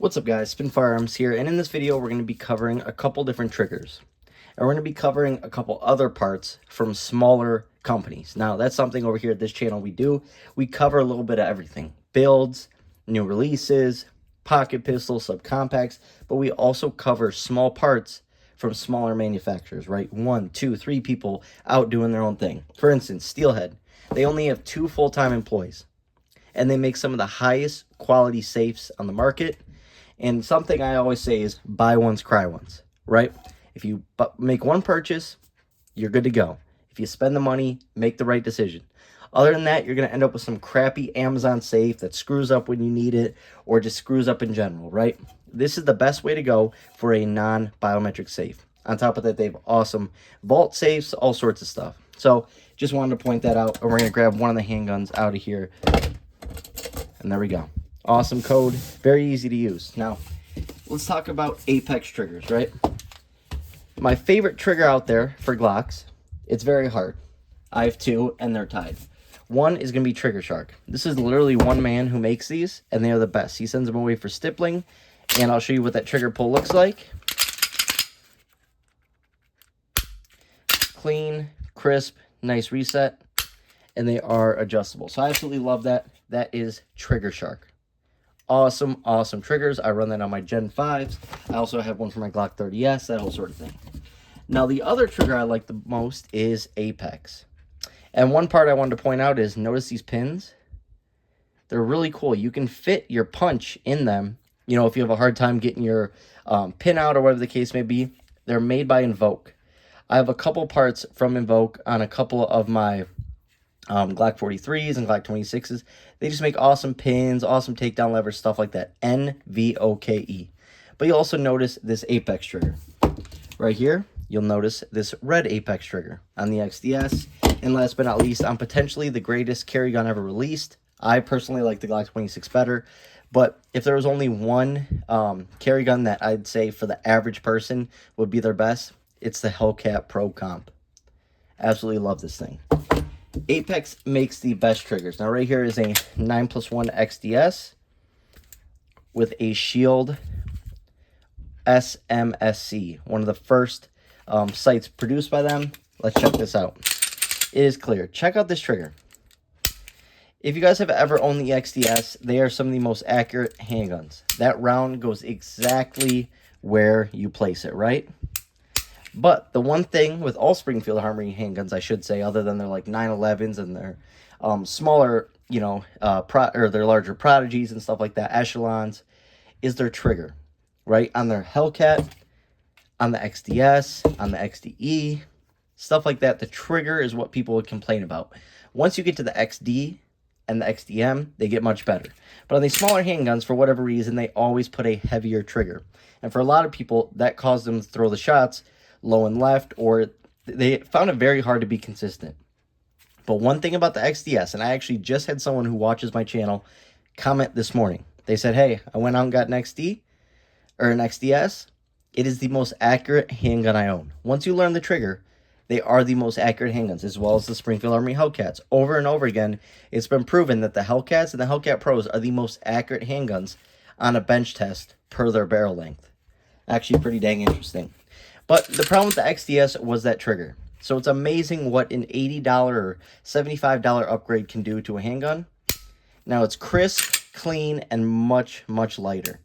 What's up guys, Spin Firearms here, and in this video we're going to be covering a couple different triggers. And we're going to be covering a couple other parts from smaller companies. Now that's something over here at this channel we do. We cover a little bit of everything. Builds, new releases, pocket pistols, subcompacts, but we also cover small parts from smaller manufacturers, right? 1, 2, 3 people out doing their own thing. For instance, Steelhead, they only have 2 full-time employees, and they make some of the highest quality safes on the market. And something I always say is buy once, cry once, right? If you make one purchase, you're good to go. If you spend the money, make the right decision. Other than that, you're going to end up with some crappy Amazon safe that screws up when you need it or just screws up in general, right? This is the best way to go for a non-biometric safe. On top of that, they have awesome vault safes, all sorts of stuff. So just wanted to point that out, and we're going to grab one of the handguns out of here. And there we go. Awesome code, very easy to use. Now, let's talk about Apex triggers, right? My favorite trigger out there for Glocks, it's very hard. I have 2, and they're tied. One is going to be Trigger Shark. This is literally one man who makes these, and they are the best. He sends them away for stippling, and I'll show you what that trigger pull looks like. Clean, crisp, nice reset, and they are adjustable. So I absolutely love that. That is Trigger Shark. Awesome, awesome triggers. I run that on my Gen 5s. I also have one for my Glock 30S, that whole sort of thing. Now, the other trigger I like the most is Apex. And one part I wanted to point out is, notice these pins? They're really cool. You can fit your punch in them. You know, if you have a hard time getting your pin out or whatever the case may be, they're made by Invoke. I have a couple parts from Invoke on a couple of my Glock 43s and Glock 26s. They just make awesome pins, awesome takedown levers, stuff like that. NVOKE. But you'll also notice this Apex trigger. Right here, you'll notice this red Apex trigger on the XDS. And last but not least, on potentially the greatest carry gun ever released. I personally like the Glock 26 better. But if there was only one carry gun that I'd say for the average person would be their best, it's the Hellcat Pro Comp. Absolutely love this thing. Apex makes the best triggers. Now right here is a 9+1 XDS with a Shield SMSC, one of the first sights produced by them. Let's check this out. It is clear. Check out this trigger. If you guys have ever owned the XDS, they are some of the most accurate handguns. That round goes exactly where you place it, right? But the one thing with all Springfield Armory handguns, I should say, other than their like 911s and their smaller, you know, or their larger Prodigies and stuff like that, Echelons, is their trigger, right? On their Hellcat, on the XDS, on the XDE, stuff like that, the trigger is what people would complain about. Once you get to the XD and the XDM, they get much better. But on these smaller handguns, for whatever reason, they always put a heavier trigger. And for a lot of people, that caused them to throw the shots low and left, or they found it very hard to be consistent. But one thing about the XDS, and I actually just had someone who watches my channel comment this morning. They said, hey, I went out and got an XD, or an XDS. It is the most accurate handgun I own. Once you learn the trigger, they are the most accurate handguns, as well as the Springfield Armory Hellcats. Over and over again, it's been proven that the Hellcats and the Hellcat Pros are the most accurate handguns on a bench test per their barrel length. Actually pretty dang interesting. But the problem with the XDS was that trigger. So it's amazing what an $80 or $75 upgrade can do to a handgun. Now it's crisp, clean, and much, much lighter.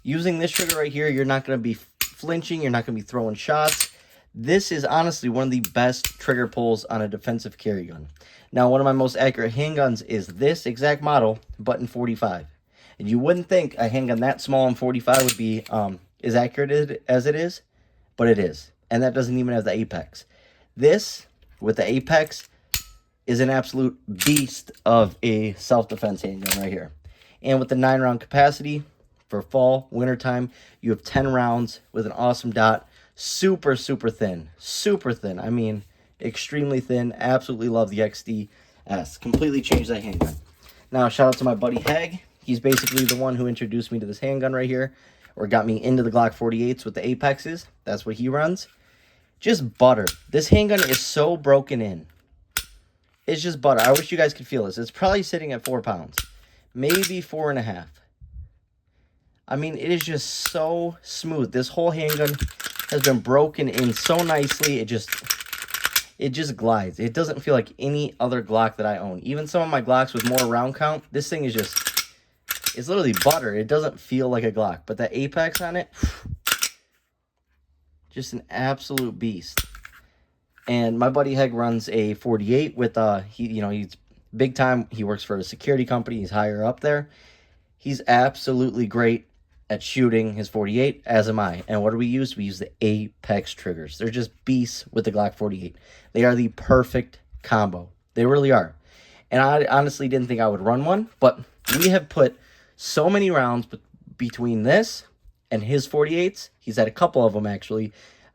Using this trigger right here, you're not going to be flinching. You're not going to be throwing shots. This is honestly one of the best trigger pulls on a defensive carry gun. Now, one of my most accurate handguns is this exact model, but in 45. And you wouldn't think a handgun that small in 45 would be as accurate as it is. But it is, and that doesn't even have the Apex. This, with the Apex, is an absolute beast of a self-defense handgun right here. And with the 9-round capacity for fall, wintertime, you have 10 rounds with an awesome dot. Super, super thin. Super thin. I mean, extremely thin. Absolutely love the XDS. Completely changed that handgun. Now, shout out to my buddy Hag. He's basically the one who introduced me to this handgun right here, or got me into the Glock 48s with the Apexes. That's what he runs. Just butter. This handgun is so broken in. It's just butter. I wish you guys could feel this. It's probably sitting at 4 pounds. Maybe 4.5. I mean, it is just so smooth. This whole handgun has been broken in so nicely. It just glides. It doesn't feel like any other Glock that I own. Even some of my Glocks with more round count, this thing is it's literally butter. It doesn't feel like a Glock. But that Apex on it, just an absolute beast. And my buddy Heg runs a 48 with he's big time. He works for a security company. He's higher up there. He's absolutely great at shooting his 48, as am I. And what do we use? We use the Apex triggers. They're just beasts with the Glock 48. They are the perfect combo. They really are. And I honestly didn't think I would run one, but we have put so many rounds between this and his 48s. He's had a couple of them, actually,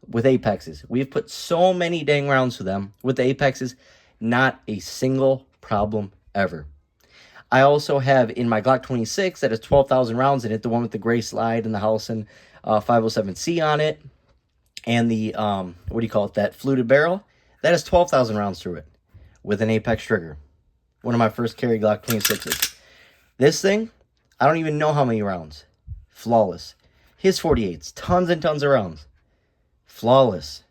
with Apexes. We've put so many dang rounds to them with the Apexes. Not a single problem ever. I also have in my Glock 26 that has 12,000 rounds in it, the one with the gray slide and the Holosun 507C on it, and the, that fluted barrel, that has 12,000 rounds through it with an Apex trigger. One of my first carry Glock 26s. This thing, I don't even know how many rounds. Flawless. His 48s, tons and tons of rounds. Flawless.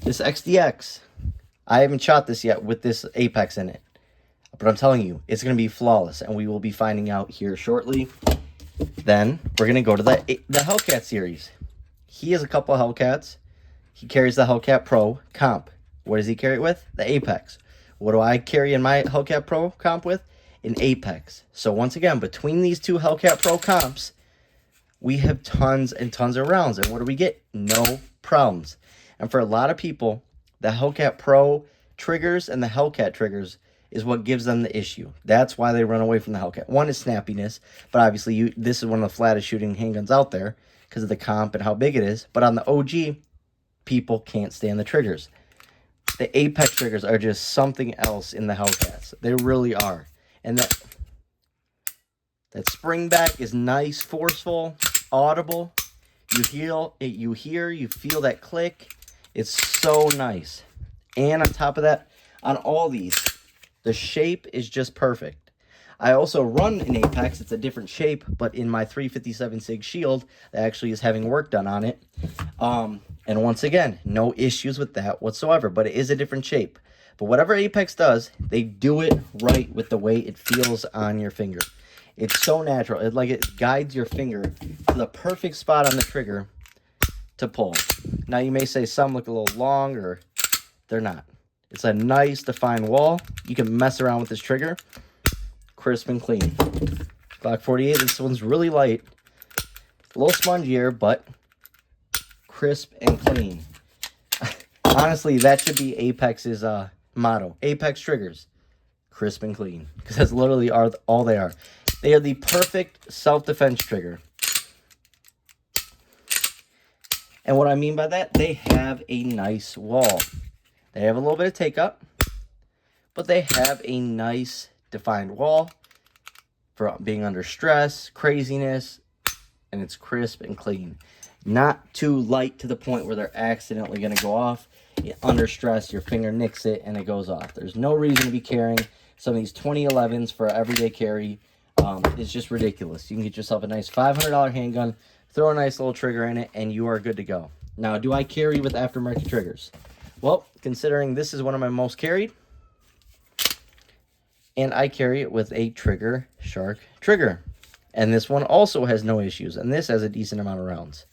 This XDX, I haven't shot this yet with this Apex in it. But I'm telling you, it's going to be flawless, and we will be finding out here shortly. Then, we're going to go to the Hellcat series. He has a couple of Hellcats. He carries the Hellcat Pro comp. What does he carry it with? The Apex. What do I carry in my Hellcat Pro comp with? An Apex. So once again, between these two Hellcat Pro comps, we have tons and tons of rounds. And what do we get? No problems. And for a lot of people, the Hellcat Pro triggers and the Hellcat triggers is what gives them the issue. That's why they run away from the Hellcat. One is snappiness, but obviously this is one of the flattest shooting handguns out there because of the comp and how big it is. But on the OG, people can't stand the triggers. The Apex triggers are just something else in the Hellcats. They really are. And that spring back is nice, forceful, audible. You feel that click. It's so nice. And on top of that, on all these, the shape is just perfect. I also run an Apex. It's a different shape, but in my 357 SIG Shield, that actually is having work done on it. And once again, no issues with that whatsoever, but it is a different shape. But whatever Apex does, they do it right with the way it feels on your finger. It's so natural. It guides your finger to the perfect spot on the trigger to pull. Now, you may say some look a little long, or they're not. It's a nice defined wall. You can mess around with this trigger. Crisp and clean. Glock 48, this one's really light. A little spongier, but crisp and clean. Honestly, that should be Apex's motto. Apex triggers. Crisp and clean. Because that's literally all they are. They are the perfect self-defense trigger. And what I mean by that, they have a nice wall. They have a little bit of take-up, but they have a nice defined wall for being under stress, craziness, and it's crisp and clean. Not too light to the point where they're accidentally going to go off. Under stress, your finger nicks it and it goes off. There's no reason to be carrying some of these 2011s for everyday carry. It's just ridiculous. You can get yourself a nice $500 handgun, throw a nice little trigger in it, and you are good to go. Now, do I carry with aftermarket triggers? Well, considering this is one of my most carried, and I carry it with a Trigger Shark trigger. And this one also has no issues, and this has a decent amount of rounds.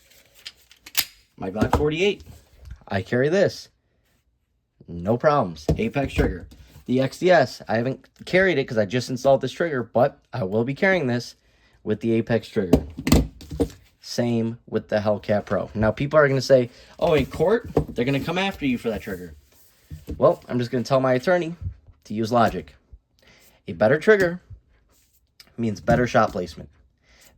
My Glock 48, I carry this. No problems. Apex trigger. The XDS, I haven't carried it because I just installed this trigger, but I will be carrying this with the Apex trigger. Same with the Hellcat Pro. Now, people are going to say, oh, in court, they're going to come after you for that trigger. Well, I'm just going to tell my attorney to use logic. A better trigger means better shot placement.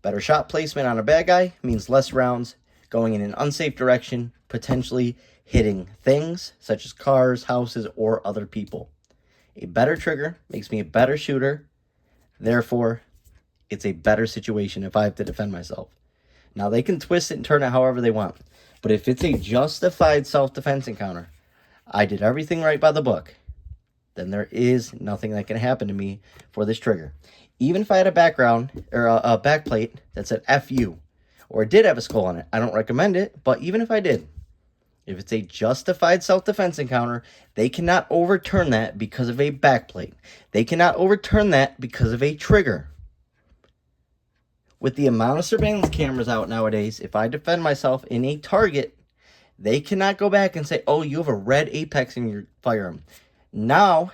Better shot placement on a bad guy means less rounds going in an unsafe direction, potentially hitting things such as cars, houses, or other people. A better trigger makes me a better shooter. Therefore, it's a better situation if I have to defend myself. Now, they can twist it and turn it however they want. But if it's a justified self-defense encounter, I did everything right by the book. then there is nothing that can happen to me for this trigger. Even if I had a background or a back plate that said FU, or it did have a skull on it, I don't recommend it, but even if I did, if it's a justified self-defense encounter, they cannot overturn that because of a backplate. They cannot overturn that because of a trigger. With the amount of surveillance cameras out nowadays, if I defend myself in a target, they cannot go back and say, oh, you have a red apex in your firearm. Now,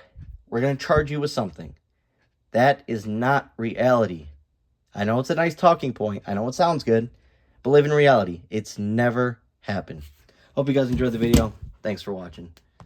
we're going to charge you with something. That is not reality. I know it's a nice talking point. I know it sounds good. But live in reality. It's never happened. Hope you guys enjoyed the video. Thanks for watching.